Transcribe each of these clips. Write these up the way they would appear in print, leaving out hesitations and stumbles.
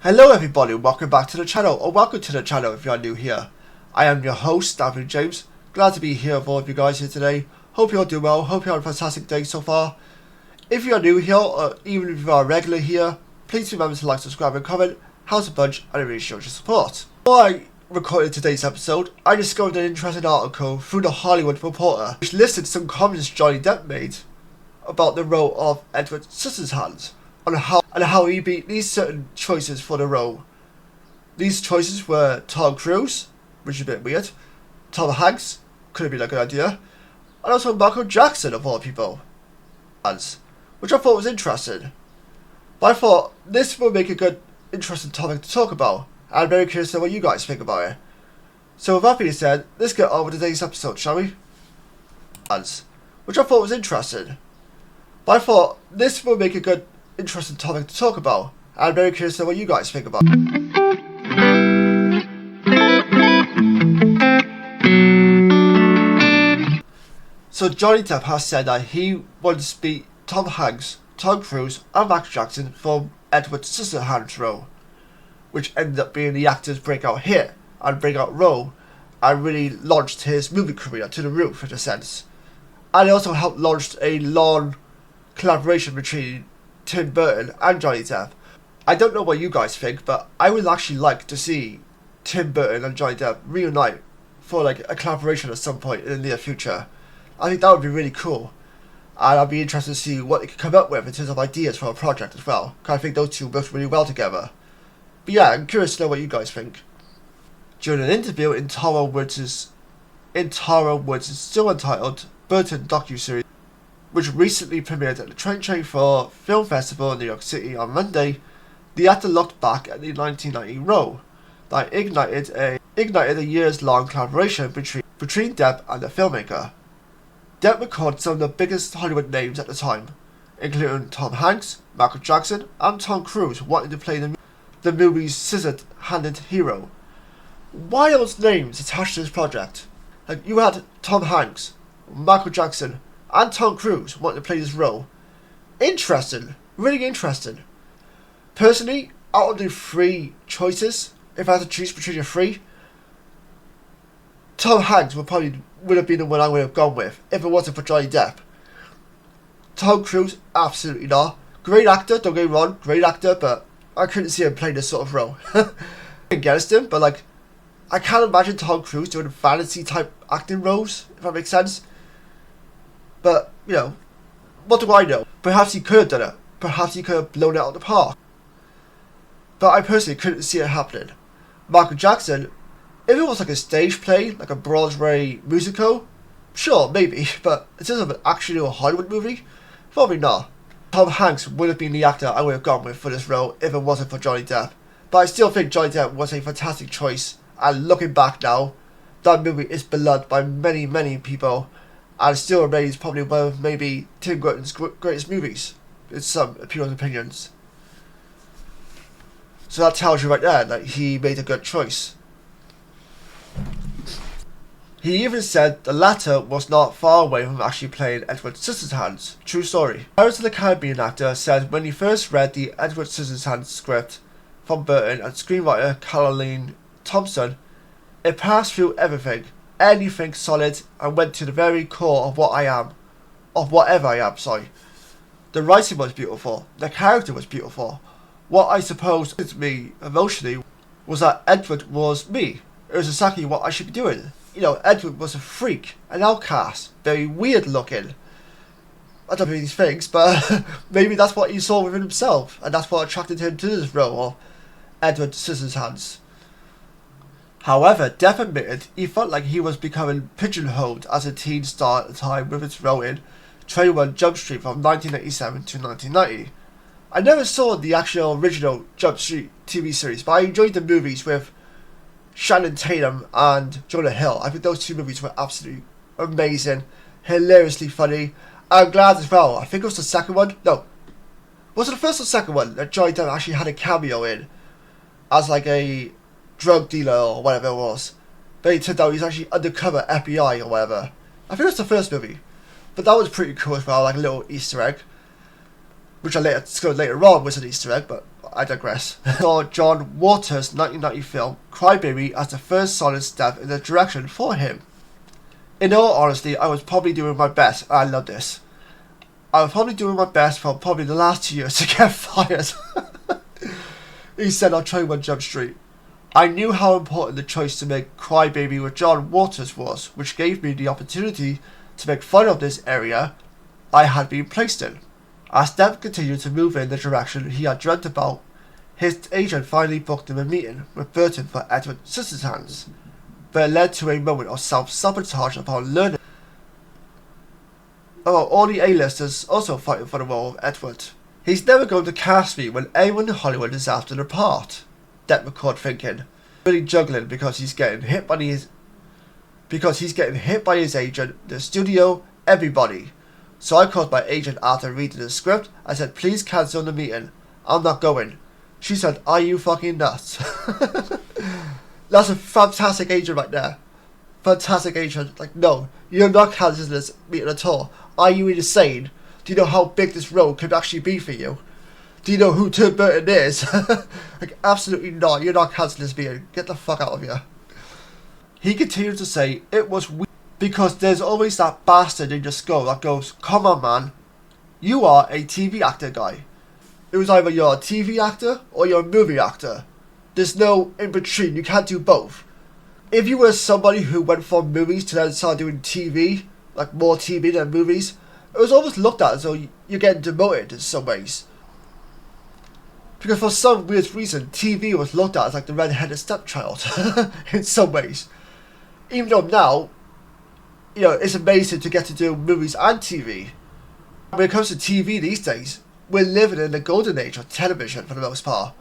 Hello everybody, welcome back to the channel, or welcome to the channel if you are new here. I am your host, W. James. Glad to be here with all of you guys here today. Hope you all do well, hope you had a fantastic day so far. If you are new here, or even if you are regular here, please remember to like, subscribe and comment. How's a bunch, and it really shows your support. Before I recorded today's episode, I discovered an interesting article through the Hollywood Reporter, which listed some comments Johnny Depp made about the role of Edward Scissorhands, on how he beat these certain choices for the role. These choices were Tom Cruise, which is a bit weird, Tom Hanks, could have been a good idea, and also Michael Jackson of all people, which I thought was interesting. But I thought this will make a good, interesting topic to talk about, and I'm very curious to know what you guys think about it. So with that being said, let's get on with today's episode, shall we? Which I thought was interesting. But I thought this will make a good, interesting topic to talk about, and I'm very curious to know what you guys think about it. So Johnny Depp has said that he once beat Tom Hanks, Tom Cruise and Michael Jackson for Edward Scissorhands' role, which ended up being the actor's breakout hit and breakout role, and really launched his movie career to the roof in a sense. And it also helped launch a long collaboration between Tim Burton and Johnny Depp. I don't know what you guys think, but I would actually like to see Tim Burton and Johnny Depp reunite for like a collaboration at some point in the near future. I think that would be really cool, and I'd be interested to see what they could come up with in terms of ideas for a project as well, because I think those two work really well together. But yeah, I'm curious to know what you guys think. During an interview in Tara Woods' still untitled Burton docuseries, which recently premiered at the 2024 Film Festival in New York City on Monday, the actor looked back at the 1990 role that ignited a years-long collaboration between Depp and the filmmaker. Depp recorded some of the biggest Hollywood names at the time, including Tom Hanks, Michael Jackson, and Tom Cruise wanting to play the movie's scissor-handed hero. Why are those names attached to this project? Like, you had Tom Hanks, Michael Jackson, and Tom Cruise wanting to play this role. Interesting. Really interesting. Personally, out of the three choices, if I had to choose between the three, Tom Hanks would have been the one I would have gone with if it wasn't for Johnny Depp. Tom Cruise, absolutely not. Great actor, don't get me wrong, great actor, but I couldn't see him playing this sort of role. Against him, but like, I can't imagine Tom Cruise doing fantasy type acting roles, if that makes sense. But, you know, what do I know? Perhaps he could have done it. Perhaps he could have blown it out of the park. But I personally couldn't see it happening. Michael Jackson, if it was like a stage play, like a Broadway musical, sure, maybe. But in terms of an actual Hollywood movie, probably not. Tom Hanks would have been the actor I would have gone with for this role if it wasn't for Johnny Depp. But I still think Johnny Depp was a fantastic choice. And looking back now, that movie is beloved by many, many people, and still remains probably one of maybe Tim Burton's greatest movies, in some people's opinions. So that tells you right there that he made a good choice. He even said the latter was not far away from actually playing Edward Scissorhands. True story. Pirates of the Caribbean actor said when he first read the Edward Scissorhands script from Burton and screenwriter Caroline Thompson, it passed through everything, anything solid, and went to the very core of what I am, of whatever I am, sorry. The writing was beautiful, the character was beautiful. What I suppose hit me emotionally was that Edward was me. It was exactly what I should be doing. You know, Edward was a freak, an outcast, very weird looking. I don't mean these things, but maybe that's what he saw within himself, and that's what attracted him to this role of Edward Scissorhands. However, Depp admitted he felt like he was becoming pigeonholed as a teen star at the time with his role in 21 Jump Street from 1987 to 1990. I never saw the actual original Jump Street TV series, but I enjoyed the movies with Shannon Tatum and Jonah Hill. I think those two movies were absolutely amazing, hilariously funny. I'm glad as well, I think it was the second one, no, was it the first or second one that Johnny Depp actually had a cameo in as like a drug dealer or whatever it was, but it turned out he's actually undercover FBI or whatever. I think it was the first movie, but that was pretty cool as well, like a little Easter egg. which I discovered later on was an Easter egg, but I digress. Saw John Waters' 1990 film Crybaby as the first solid step in the direction for him. In all honesty, I was probably doing my best, and I love this. I was probably doing my best for probably the last 2 years to get fired. He said on 21 Jump Street. I knew how important the choice to make Crybaby with John Waters was, which gave me the opportunity to make fun of this area I had been placed in. As Depp continued to move in the direction he had dreamt about, his agent finally booked him a meeting with Burton for Edward Scissorhands, but it led to a moment of self-sabotage upon learning about all the A-listers also fighting for the role of Edward. He's never going to cast me when anyone in Hollywood is after the part, Depp recalled, thinking, really juggling because he's getting hit by his agent, the studio, everybody. So I called my agent after reading the script. I said, please cancel the meeting. I'm not going. She said, are you fucking nuts? That's a fantastic agent right there. Fantastic agent. Like, no, you're not cancelling this meeting at all. Are you insane? Do you know how big this role could actually be for you? Do you know who Tim Burton is? Like, absolutely not. You're not cancelling this meeting. Get the fuck out of here. He continued to say it was weird because there's always that bastard in your skull that goes, come on man, you are a TV actor guy. It was either you're a TV actor or you're a movie actor. There's no in between, you can't do both. If you were somebody who went from movies to then start doing TV, like more TV than movies, it was almost looked at as though you're getting demoted in some ways. Because for some weird reason, TV was looked at as like the red-headed stepchild in some ways. Even though now, you know, it's amazing to get to do movies and TV. When it comes to TV these days, we're living in the golden age of television for the most part.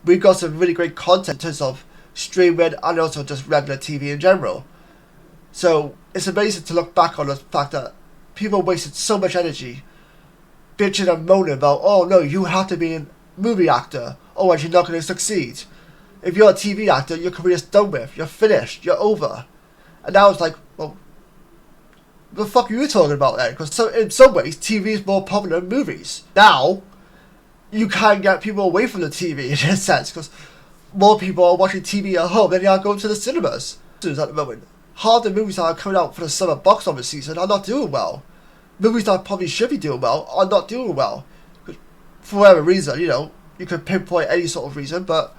We've got some really great content in terms of streaming and also just regular TV in general. So it's amazing to look back on the fact that people wasted so much energy bitching and moaning about, oh no, you have to be a movie actor, otherwise you're not going to succeed. If you're a TV actor, your career's done with, you're finished, you're over. And now it's like, well, what the fuck are you talking about then? Because in some ways, TV is more popular than movies. Now, you can get people away from the TV in a sense, because more people are watching TV at home than they are going to the cinemas. At the moment, half the movies that are coming out for the summer box office season are not doing well. Movies that probably should be doing well are not doing well. For whatever reason, you know, you could pinpoint any sort of reason, but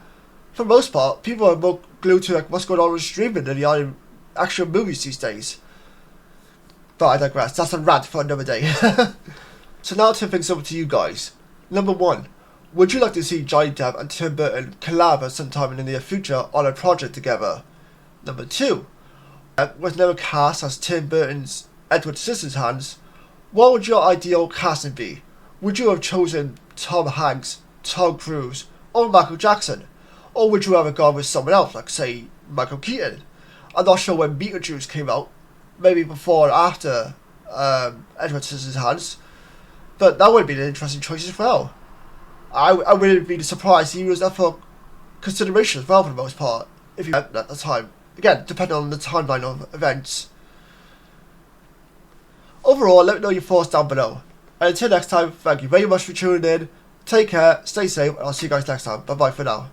for the most part, people are more glued to like what's going on with streaming than they are in actual movies these days. But I digress, that's a rant for another day. So now to things over to you guys. Number 1, would you like to see Johnnydepp and Tim Burton collab at some time in the near future on a project together? Number 2, was never cast as Tim Burton's Edward Scissorhands, what would your ideal casting be? Would you have chosen Tom Hanks, Tom Cruise, or Michael Jackson? Or would you have gone with someone else, like say Michael Keaton? I'm not sure when Beetlejuice came out, maybe before or after Edward Scissorhands, but that would be an interesting choice as well. I wouldn't be surprised he was up for consideration as well for the most part, if you at the time. Again, depending on the timeline of events. Overall, let me know your thoughts down below. And until next time, thank you very much for tuning in. Take care, stay safe, and I'll see you guys next time. Bye bye for now.